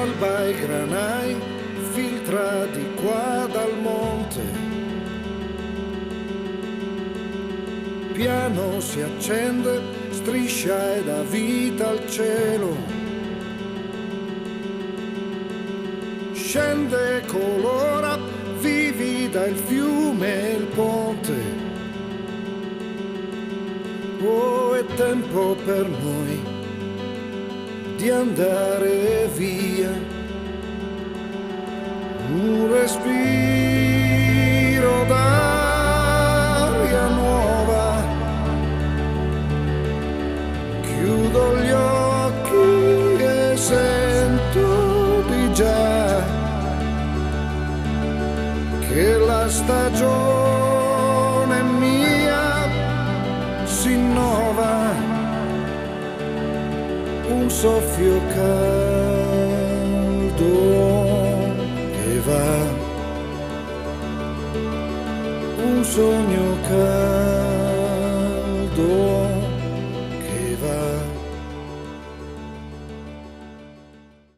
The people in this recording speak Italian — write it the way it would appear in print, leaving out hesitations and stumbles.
L'alba e granai filtra di qua dal monte, piano si accende, striscia e dà vita al cielo, scende e colora, vivida il fiume e il ponte. Oh, è tempo per noi di andare via, un respiro d'aria nuova, chiudo gli occhi e sento di già che la stagione mia si innova, un soffio caldo che va, un sogno caldo